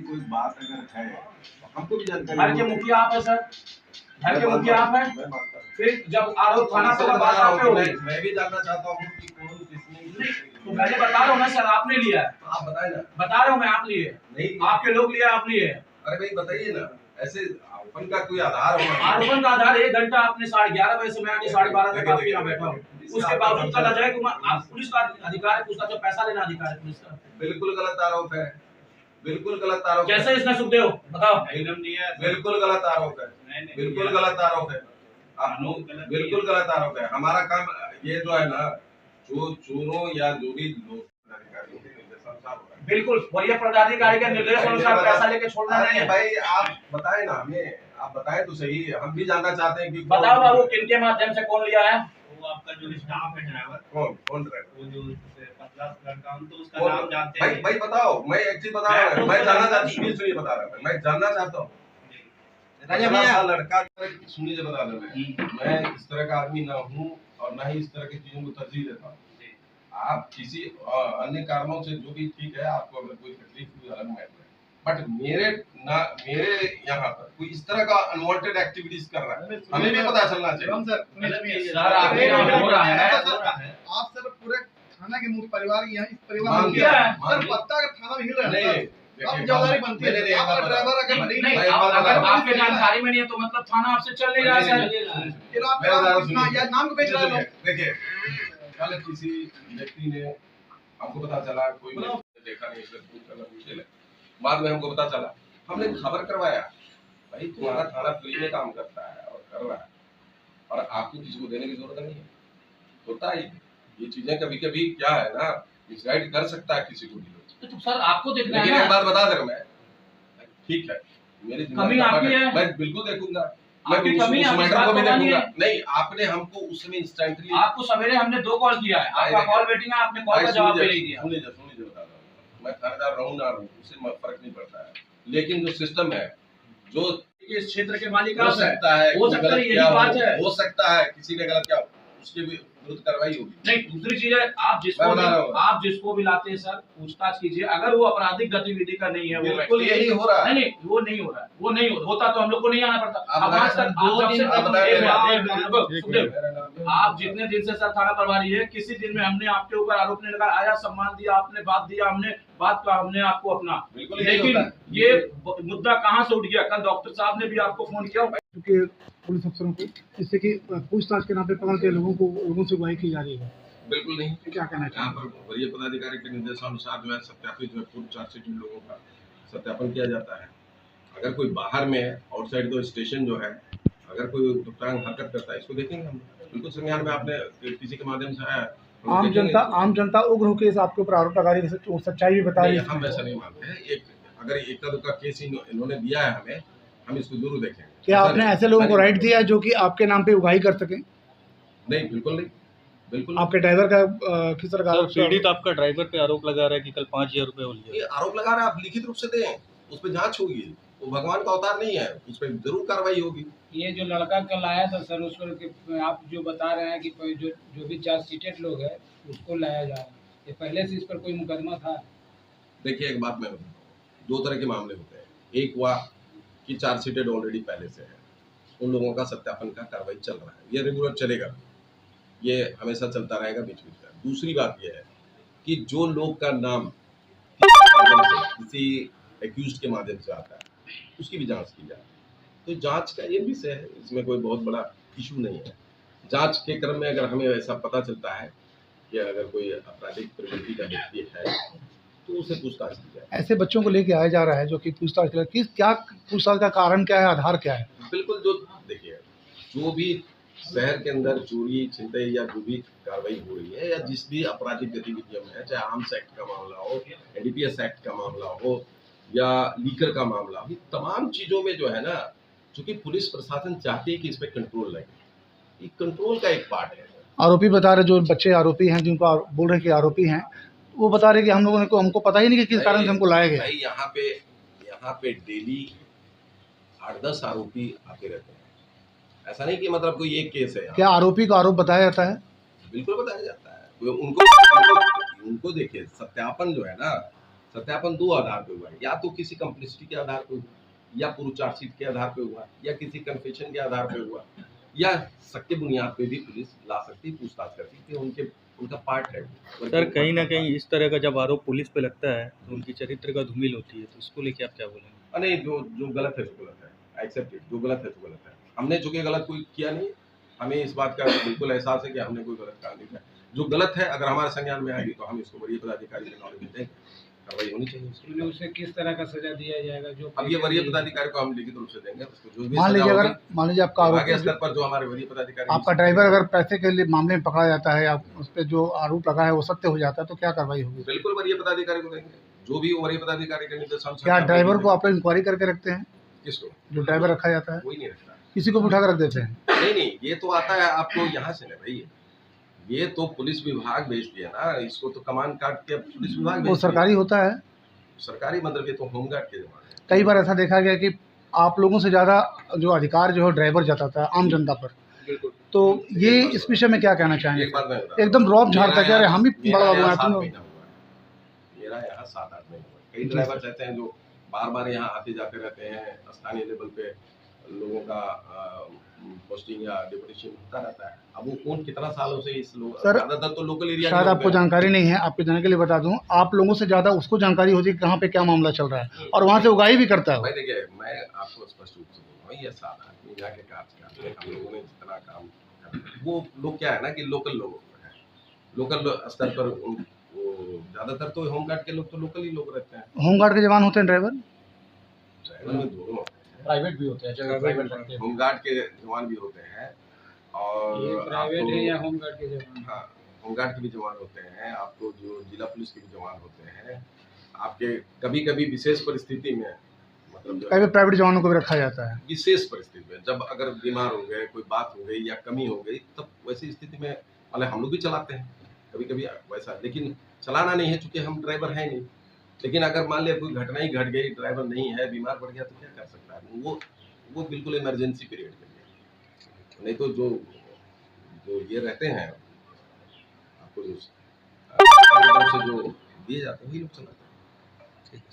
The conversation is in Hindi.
कोई बात अगर है हमको भी जानकारी। घर के मुखिया आप है सर, घर के मुखिया आप हैं। फिर जब आरोप थाना से बात आप पे होगी, मैं भी जानना चाहता हूँ कि कौन किसने। तो मैंने बता रहा हूँ ना सर, आपने लिया है। आप बताए ना। बता रहा हूँ मैं, आप लिए नहीं, आपके लोग लिए, आप लिए। अरे भाई बताइए ना, ऐसे आरोपन का कोई आधार होगा? आरोपन का आधार 1 घंटा आपने 11:30 बजे से मैं आके 12:30 तक आपके यहाँ बैठा हूँ, उसके बावजूद कहा जाए कि आप पुलिस का अधिकार है, उसका जो पैसा लेना अधिकार है पुलिस का। बिल्कुल गलत आरोप है, बिल्कुल गलत आरोप। कैसे इसमें सुखदेव बताओ? बिल्कुल गलत आरोप है, बिल्कुल गलत आरोप है, आप बिल्कुल गलत आरोप है। हमारा काम ये जो है ना, जो चोरों या जो भी लोग बिल्कुल वरीय पदाधिकारी के निर्देश अनुसार पैसा लेके छोड़ना नहीं है। भाई आप बताए ना हमें, आप बताए तो सही, हम भी जानना चाहते हैं कि बताओ बाबू, किनके माध्यम से कौन लिया है? वो आपका जो स्टाफ है ड्राइवर, कौन ड्राइवर, वो जो पतला लड़का, हम तो उसका नाम जानते हैं। भाई बताओ, मैं एक चीज बता रहा हूँ, मैं जानना चाहता हूँ, सुनिए बता रहा हूँ, मैं जानना चाहता हूँ। लड़का सुनिए बता रहा हूँ, मैं इस तरह का आदमी ना हूँ और ना ही इस तरह की चीजों को तरजीह देता हूँ। आप किसी अन्य कारणों से जो भी ठीक है, आपको अगर कोई तकलीफ हुई अलग मैटर है, बट मेरे यहाँ पर कोई इस तरह का अनवांटेड एक्टिविटीज कर रहा है, हमें भी पता चलना चाहिए। सर आपके यहाँ हो रहा है, आप सर पूरे थाना के मुख्य परिवार यहाँ इस परिवार में सर पत्ता का थाना हिल रहा है, अब जवाबदारी बनती है। आपका ड्राइवर अगर नहीं, अगर आपके जानकारी में नहीं है तो मतलब थाना आपसे चल नहीं रहा है। फिर आप नाम को बेच रहे हो। देखिए, कल किसी व्यक्ति ने हमको पता चला, कोई देखा नहीं, मुश्किल है, बाद में हमको पता चला, हमने खबर करवाया, भाई तुम्हारा थाना फ्री में काम करता है और कर रहा है, और आपको किसी को देने की जरूरत नहीं है। होता है ये चीजें, कभी कभी क्या है ना, मिसगाइड कर सकता है किसी को भी। तो सर आपको देखना है। लेकिन एक बात बता दे रहा मैं, ठीक है मेरी कमी आपकी है, मैं बिल्कुल देखूंगा, मैं उस मैटर को भी देखूंगा। नहीं, आपने हमको उस समय इंस्टेंटली, आपको सवेरे हमने 2 कॉल किया है, आपका कॉल वेटिंग है, आपने कॉल का जवाब नहीं दिया। सुनिए बता रहा हूँ, मैं थानेदार रहूं ना रहूं उससे फर्क नहीं पड़ता है, लेकिन जो सिस्टम है, जो इस क्षेत्र के मालिक हो सकता है, यही बात है, हो सकता है किसी ने गलत किया, उसके भी विरुद्ध कार्रवाई होगी। नहीं, दूसरी चीज है, आप जिसको भी लाते हैं सर, पूछताछ कीजिए, अगर वो आपराधिक गतिविधि का नहीं है, वो बिल्कुल यही हो रहा है। नहीं, वो नहीं हो रहा है, वो नहीं होता तो हम लोग को नहीं आना पड़ता। अब आज तक आप जितने दिन से सर थाना प्रभारी है, किसी दिन में हमने आपके ऊपर आरोप नहीं लगाया, आया सम्मान दिया, आपने बात दिया, हमने बात का हमने आपको अपना, लेकिन ये मुद्दा कहाँ से उठ गया? कल डॉक्टर साहब ने भी आपको फोन किया क्योंकि पुलिस अफसरों को, जिससे कि पूछताछ के नाम पे पकड़ के लोगों से गुहाई की जा रही है। बिल्कुल नहीं, क्या कहना है? यहाँ पर वरीय पदाधिकारी के निर्देशानुसार जो है सत्यापित जो है पूर्व चार्जशीट लोगों का सत्यापन किया जाता है। अगर कोई बाहर में आउटसाइड द स्टेशन जो है, अगर कोई दुष्टांग हरकत करता है, इसको देखेंगे हम बिल्कुल संज्ञान में। आपने किसी के माध्यम से आया, आम जनता उग्र होकर आपके ऊपर आरोप लगा रही है, सच्चाई भी बता रही है। हम ऐसा नहीं मानते हैं। अगर एक दुक्का केस इन्होंने दिया है हमें, हम इसको जरूर देखेंगे। क्या आपने ऐसे लोगों को राइट दिया है जो कि आपके नाम पे उगाही कर सके? नहीं, बिल्कुल नहीं, बिल्कुल। आपके ड्राइवर का किस तरह का पीड़ित आपका ड्राइवर पे आरोप लगा रहा है कि कल 5000 रुपए हो लिए। ये आरोप लगा रहा है, आप लिखित रूप से दें, उस पर जांच होगी। वो भगवान का अवतार नहीं है, उस पर जरूर कार्रवाई होगी। ये जो लड़का कल आया था सर, उस पर आप जो बता रहे हैं कि जो भी चार्जशीटेड लोग है उसको लाया जा रहा है, ये पहले से इस पर कोई मुकदमा था? देखिए, एक बात मैं बताता हूँ, 2 तरह के मामले होते हैं। एक हुआ कि चार्जशीटेड ऑलरेडी पहले से है, उन लोगों का सत्यापन का कार्रवाई चल रहा है, ये रेगुलर चलेगा, ये हमेशा चलता रहेगा बीच बीच में। दूसरी बात यह है कि जो लोग का नाम किसी एक्यूज्ड के माध्यम से आता है, उसकी भी जांच की जाए। तो जांच का ये विषय है, इसमें कोई बहुत बड़ा इशू नहीं है। जांच के क्रम में अगर हमें ऐसा पता चलता है कि अगर कोई आपराधिक प्रवृत्ति का व्यक्ति है तो उसे पूछताछ की जाए। ऐसे बच्चों को लेके आया जा रहा है जो कि पूछताछ के लिए, क्या पूछताछ का कारण क्या है, आधार क्या है? बिल्कुल, जो देखिए, जो भी शहर के अंदर चोरी छिनतई या जो भी कार्रवाई हो रही है, या जिस भी आपराधिक गतिविधियों में है, चाहे आर्म्स एक्ट का मामला हो, एनडीपीएस एक्ट का मामला हो या लीकर का मामला हो, तमाम चीज़ों में जो है ना, चूंकि पुलिस प्रशासन चाहती है कि इस पर कंट्रोल लगे, ये कंट्रोल का एक पार्ट है। आरोपी बता रहे, जो बच्चे आरोपी हैं, जिनको बोल रहे हैं कि आरोपी हैं, वो बता रहे कि हम लोगों ने हमको पता ही नहीं कि किस कारण से हमको लाया गया। भाई यहाँ पे डेली 8-10 आरोपी आते रहते हैं, ऐसा नहीं कि मतलब कोई एक केस है यहाँ। क्या आरोपी को आरोप बताया जाता है? बिल्कुल बताया जाता है। उनको देखिए, सत्यापन जो है ना, सत्यापन दो आधार पे हुआ है, या तो किसी कंप्लिसिटी के आधार पे हुआ, या पूर्व चार्जशीट के आधार पे हुआ, या किसी कन्फेशन के आधार पे हुआ, या शक के बुनियाद पे भी पुलिस ला सकती, पूछताछ कर सकती है, उनका पार्ट है। सर कहीं ना कहीं इस तरह का जब आरोप पुलिस पे लगता है तो उनकी चरित्र का धूमिल होती है, तो इसको लेके आप क्या बोलेंगे? नहीं, जो गलत है सो गलत है, एक्सेप्ट इट। जो गलत है सो गलत है। हमने चूंकि गलत कोई किया नहीं, हमें इस बात का बिल्कुल एहसास है कि हमने कोई गलत काम नहीं किया। जो गलत है अगर हमारे संज्ञान में आएगी तो हम इसको वरीय पदाधिकारी के नॉलेज में देंगे, कार्रवाई होनी चाहिए उसकी। तो उसे किस तरह का सजा दिया जाएगा? जो अब ये वरीय पदाधिकारी को हम लिखित रूप से देंगे, उसको जो भी मान लीजिए आपका आगे आरोप, स्तर पर जो हमारे वरीय पदाधिकारी, आपका ड्राइवर अगर पैसे के लिए मामले में पकड़ा जाता है, आप उस पर जो आरोप लगा है वो सत्य हो जाता है, तो क्या कार्रवाई होगी? बिल्कुल वरीय पदाधिकारी को देंगे, जो भी वरीय पदाधिकारी के निर्देशन। क्या ड्राइवर को आप इंक्वायरी करके रखते हैं? किसको? जो ड्राइवर रखा जाता है, कोई नहीं रखता। किसी को भी उठाकर रख देते हैं? नहीं, ये तो आता है आपको यहाँ से ना भाई, ये तो पुलिस विभाग भेजती है ना, इसको तो कमान काट के पुलिस विभाग वो भेजती है। सरकारी होता है? सरकारी मतलब ये तो होमगार्ड के जमाने है। कई बार ऐसा देखा गया कि आप लोगों से ज़्यादा जो अधिकार जो है ड्राइवर जताता है आम जनता पर, बिल्कुल। तो ये इस विषय में क्या कहना चाहेंगे? एक बात मैं बता, एकदम रौब झाड़ता है, अरे हम ही बड़ा बाबू हैं, तुम लोग। मेरा यहाँ 7-8 महीना हुआ है। कई ड्राइवर रहते हैं जो बार यहाँ आते जाते रहते हैं, स्थानीय लेवल पे लोगों का पोस्टिंग या डिप्यूटेशन होता रहता है। अब वो कौन कितना सालों से इस लोग, सर, ज्यादातर तो लोकल एरिया, शायद आपको जानकारी नहीं है, आपके जानने के लिए बता दूं, आप लोगों से ज़्यादा उसको जानकारी होती है कि कहाँ पे क्या मामला चल रहा है, और वहाँ से उगाही भी करता है। भाई देखिए, मैं आपको स्पष्ट रूप से बोल रहा हूँ, ये 7 आदमी जाके कार्य हम लोगों ने जितना काम किया, वो लोग क्या है ना कि लोकल लोग हैं, लोकल स्तर पर वो ज्यादातर तो होमगार्ड के लोग तो लोकल ही लोग रहते हैं। होमगार्ड के जवान होते हैं ड्राइवर? ड्राइवर में दोनों प्राइवेट भी होते हैं, होमगार्ड के जवान भी होते हैं, और प्राइवेट है या होमगार्ड के जवान? हाँ, होमगार्ड के भी जवान होते हैं, आपको जो जिला पुलिस के भी जवान होते हैं, आपके कभी कभी विशेष परिस्थिति में, मतलब कई प्राइवेट जवानों को भी रखा जाता है। विशेष परिस्थिति में, जब अगर बीमार हो गए, कोई बात हो गई या कमी हो गई, तब वैसी स्थिति में वाले हम लोग भी चलाते हैं कभी कभी वैसा, लेकिन चलाना नहीं है चूंकि हम ड्राइवर हैं नहीं। लेकिन अगर मान लिया कोई घटना ही घट गई, ड्राइवर नहीं है, बीमार पड़ गया, तो क्या कर सकता है वो बिल्कुल इमरजेंसी पीरियड के लिए। नहीं तो जो ये रहते हैं आपको जो से जो दिए जाते हैं वही लोग चलाते हैं।